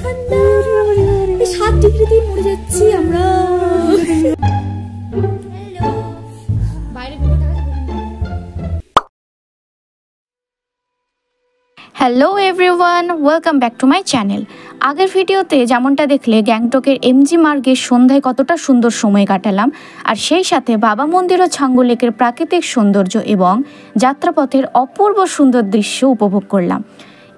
ঠান্ডা, 7 ডিগ্রিতে মরে যাচ্ছি আমরা। Hello everyone, welcome back to my channel. আগের ভিডিওতে যেমনটা দেখলে গ্যাংটকের এমজি মার্গে সন্ধ্যায় কতটা সুন্দর সময় কাটালাম, আর সেই সাথে বাবা মন্দির ও ছাঙ্গু লেকের প্রাকৃতিক সৌন্দর্য এবং যাত্রাপথের অপূর্ব সুন্দর দৃশ্য উপভোগ করলাম।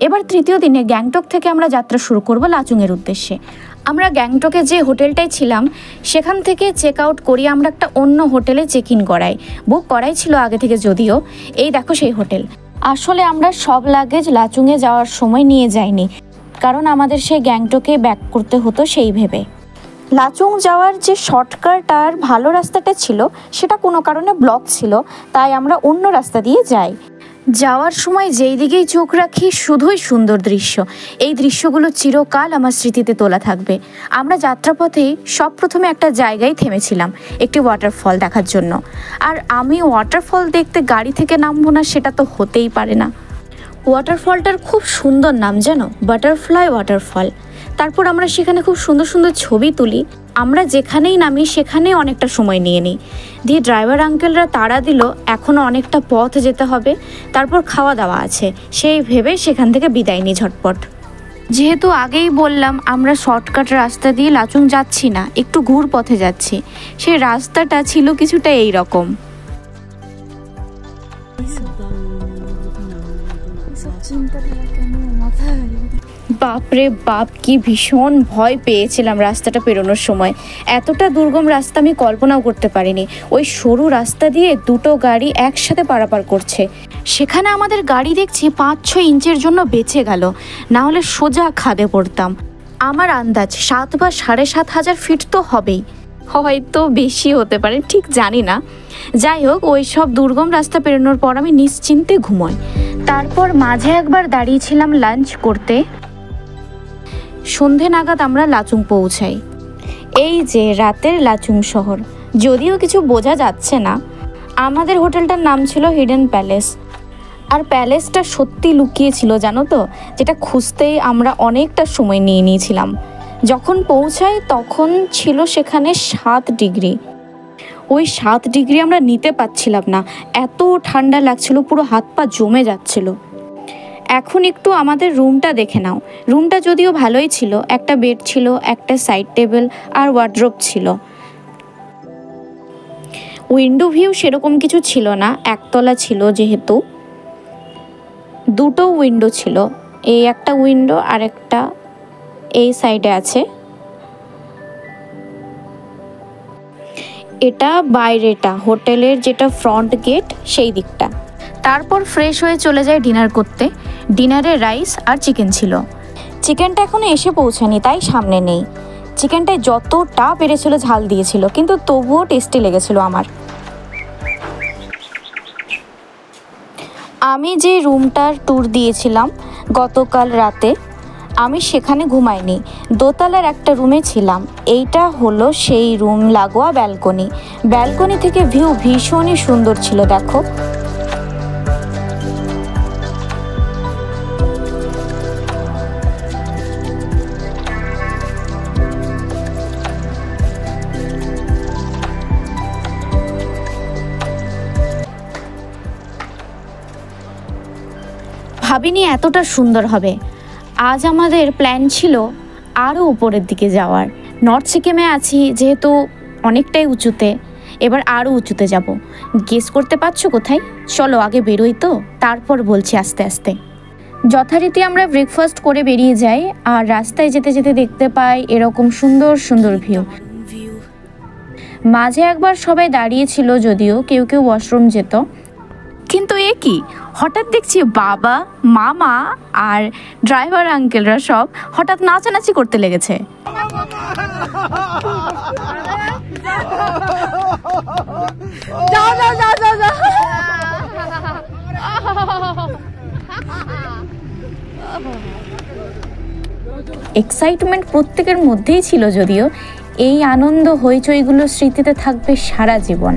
এবার তৃতীয় দিনে গ্যাংটক থেকে আমরা যাত্রা শুরু করব লাচুংয়ের উদ্দেশ্যে। আমরা গ্যাংটকে যে হোটেলটায় ছিলাম সেখান থেকে চেক আউট করি আমরা একটা অন্য হোটেলে চেক ইন করাই, বুক করাই ছিল আগে থেকে যদিও। এই দেখো সেই হোটেল। আসলে আমরা সব লাগেজ লাচুংয়ে যাওয়ার সময় নিয়ে যাইনি, কারণ আমাদের সেই গ্যাংটকে ব্যাক করতে হতো সেই ভেবে। লাচুং যাওয়ার যে শর্টকাট আর ভালো রাস্তাটা ছিল সেটা কোনো কারণে ব্লক ছিল, তাই আমরা অন্য রাস্তা দিয়ে যাই। যাওয়ার সময় যেই দিকেই চোখ রাখি শুধুই সুন্দর দৃশ্য। এই দৃশ্যগুলো চিরকাল আমার স্মৃতিতে তোলা থাকবে। আমরা যাত্রাপথেই সব প্রথমে একটা জায়গায় থেমেছিলাম একটি ওয়াটারফল দেখার জন্য। আর আমি ওয়াটারফল দেখতে গাড়ি থেকে নামবো না সেটা তো হতেই পারে না। ওয়াটারফলটার খুব সুন্দর নাম জানো, বাটারফ্লাই ওয়াটারফল। তারপর আমরা সেখানে খুব সুন্দর সুন্দর ছবি তুলি। আমরা যেখানেই নামি সেখানেই অনেকটা সময় নিয়ে নিই। দিয়ে ড্রাইভার আঙ্কেলরা তাড়া দিল এখনও অনেকটা পথ যেতে হবে, তারপর খাওয়া দাওয়া আছে, সেই ভেবে সেখান থেকে বিদায় নিই ঝটপট। যেহেতু আগেই বললাম আমরা শর্টকাট রাস্তা দিয়ে লাচুং যাচ্ছি না, একটু ঘুর পথে যাচ্ছি, সেই রাস্তাটা ছিল কিছুটা এই রকম। বাপরে বাপ, কি ভীষণ ভয় পেয়েছিলাম রাস্তাটা পেরোনোর সময়। এতটা দুর্গম রাস্তা আমি কল্পনাও করতে পারিনি। ওই সরু রাস্তা দিয়ে দুটো গাড়ি একসাথে পারাপার করছে। সেখানে আমাদের গাড়ি দেখছি 5-6 ইঞ্চের জন্য বেঁচে গেল, না হলে সোজা খাদে পড়তাম। আমার আন্দাজ 7 বা 7,500 ফিট তো হবেই, হয়তো বেশি হতে পারে, ঠিক জানি না। যাই হোক, ওই সব দুর্গম রাস্তা পেরোনোর পর আমি নিশ্চিন্তে ঘুমোই। তারপর মাঝে একবার দাঁড়িয়েছিলাম লাঞ্চ করতে। সন্ধে নাগাদ আমরা লাচুং পৌঁছাই। এই যে রাতের লাচুং শহর, যদিও কিছু বোঝা যাচ্ছে না। আমাদের হোটেলটার নাম ছিল হিডেন প্যালেস, আর প্যালেসটা সত্যি লুকিয়ে ছিল জানো তো, যেটা খুঁজতেই আমরা অনেকটা সময় নিয়ে নিয়েছিলাম। যখন পৌঁছাই তখন ছিল সেখানে 7 ডিগ্রি। ওই 7 ডিগ্রি আমরা নিতে পারছিলাম না, এত ঠান্ডা লাগছিল, পুরো হাত পা জমে যাচ্ছিল। এখন একটু আমাদের রুমটা দেখে নাও। রুমটা যদিও ভালোই ছিল, একটা বেড ছিল, একটা সাইড টেবিল আর ওয়ার্ড্রোব ছিল। উইন্ডো ভিউ সেরকম কিছু ছিল না, একতলা ছিল যেহেতু। দুটো উইন্ডো ছিল, এই একটা উইন্ডো আর একটা এই সাইডে আছে। এটা বাইরেটা, হোটেলের যেটা ফ্রন্ট গেট সেই দিকটা। তারপর ফ্রেশ হয়ে চলে যায় ডিনার করতে। ডিনারে রাইস আর চিকেন ছিল। চিকেনটা এখনো এসে পৌঁছায়নি তাই সামনে নেই। চিকেনটায় যতটা পেরেছিল ঝাল দিয়েছিল, কিন্তু তবুও টেস্টি লেগেছিল আমার। আমি যে রুমটার ট্যুর দিয়েছিলাম গতকাল রাতে, আমি সেখানে ঘুমাইনি, দোতলার একটা রুমে ছিলাম। এইটা হলো সেই রুম লাগোয়া ব্যালকনি। ব্যালকনি থেকে ভিউ ভীষণই সুন্দর ছিল দেখো। ভাবিনি এতটা সুন্দর হবে। আজ আমাদের প্ল্যান ছিল আরও উপরের দিকে যাওয়ার। নর্থ সিকিমে আছি যেহেতু অনেকটাই উঁচুতে, এবার আরও উঁচুতে যাব। গেস করতে পারছো কোথায়? চলো আগে বেরোই তো, তারপর বলছি আস্তে আস্তে। যথারীতি আমরা ব্রেকফাস্ট করে বেরিয়ে যাই, আর রাস্তায় যেতে যেতে দেখতে পাই এরকম সুন্দর সুন্দর ভিউ। মাঝে একবার সবাই দাঁড়িয়েছিল, যদিও কেউ কেউ ওয়াশরুম যেত। কিন্তু এ কি, হঠাৎ দেখছি বাবা, মামা আর ড্রাইভার আঙ্কেলরা সব হঠাৎ নাচানাচি করতে লেগেছে। এক্সাইটমেন্ট প্রত্যেকের মধ্যেই ছিল, যদিও এই আনন্দ হইচইগুলো স্মৃতিতে থাকবে সারা জীবন।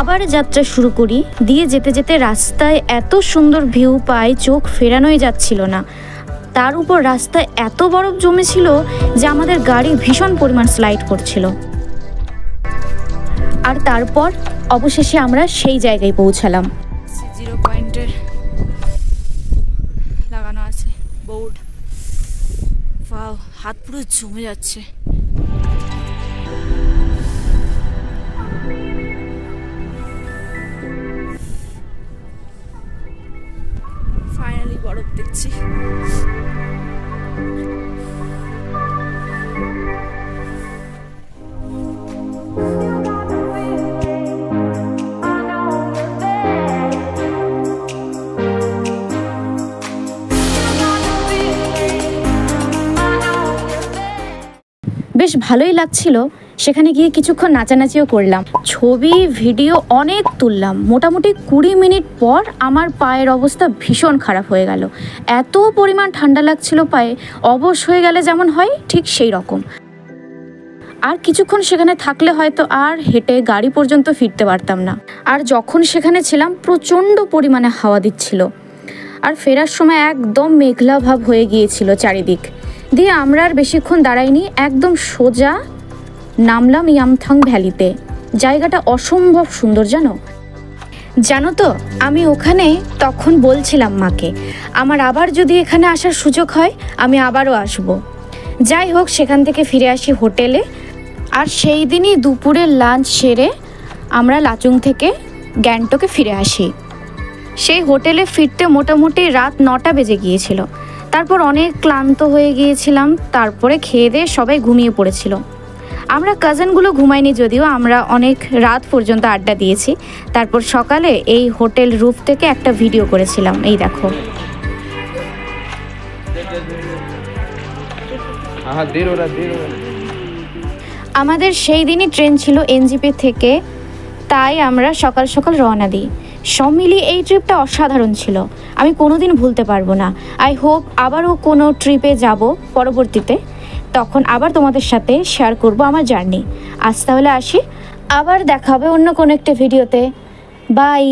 আবার যাত্রা শুরু করি। দিয়ে যেতে যেতে রাস্তায় এত সুন্দর ভিউ পাই, চোখ ফেরানোই যাচ্ছিল না। তার উপর রাস্তায় এত বরফ জমেছিল যে আমাদের গাড়ি ভীষণ পরিমাণ স্লাইড করছিল। আর তারপর অবশেষে আমরা সেই জায়গায় পৌঁছালাম। 0 পয়েন্টের লাগানো আছে বোর্ড। ওয়াও, হাত পুরো জমে যাচ্ছে। ফাইনালি বরফ দেখছি। বেশ ভালোই লাগছিল। সেখানে গিয়ে কিছুক্ষণ নাচানাচিও করলাম, ছবি ভিডিও অনেক তুললাম। মোটামুটি 20 মিনিট পর আমার পায়ের অবস্থা ভীষণ খারাপ হয়ে গেল। এত পরিমাণ ঠান্ডা লাগছিল পায়ে, অবশ হয়ে গেলে যেমন হয় ঠিক সেই রকম। আর কিছুক্ষণ সেখানে থাকলে হয়তো আর হেঁটে গাড়ি পর্যন্ত ফিরতে পারতাম না। আর যখন সেখানে ছিলাম প্রচণ্ড পরিমাণে হাওয়া দিচ্ছিল, আর ফেরার সময় একদম মেঘলা ভাব হয়ে গিয়েছিল চারিদিক দিয়ে। আমরা আর বেশিক্ষণ দাঁড়াইনি, একদম সোজা নামলাম ইয়ামথাং ভ্যালিতে। জায়গাটা অসম্ভব সুন্দর জানো তো, আমি ওখানে তখন বলছিলাম মাকে আমার আবার যদি এখানে আসার সুযোগ হয় আমি আবারও আসব। যাই হোক, সেখান থেকে ফিরে আসি হোটেলে। আর সেই দিনই দুপুরের লাঞ্চ সেরে আমরা লাচুং থেকে গ্যাংটকে ফিরে আসি। সেই হোটেলে ফিরতে মোটামুটি রাত 9টা বেজে গিয়েছিল। তারপর অনেক ক্লান্ত হয়ে গিয়েছিলাম, তারপরে খেয়ে দিয়ে সবাই ঘুমিয়ে পড়েছিল। আমরা কাজিনগুলো ঘুমাইনি, যদিও আমরা অনেক রাত পর্যন্ত আড্ডা দিয়েছি। তারপর সকালে এই হোটেল রুফ থেকে একটা ভিডিও করেছিলাম, এই দেখো। আমাদের সেই দিনই ট্রেন ছিল এনজিপি থেকে, তাই আমরা সকাল সকাল রওনা দিই। সব মিলিয়ে এই ট্রিপটা অসাধারণ ছিল, আমি কোনোদিন ভুলতে পারবো না। আই হোপ আবারও কোনো ট্রিপে যাব পরবর্তীতে, তখন আবার তোমাদের সাথে শেয়ার করব আমার জার্নি। আজ তাহলে আসি, আবার দেখা হবে অন্য কোনো একটা ভিডিওতে। বাই।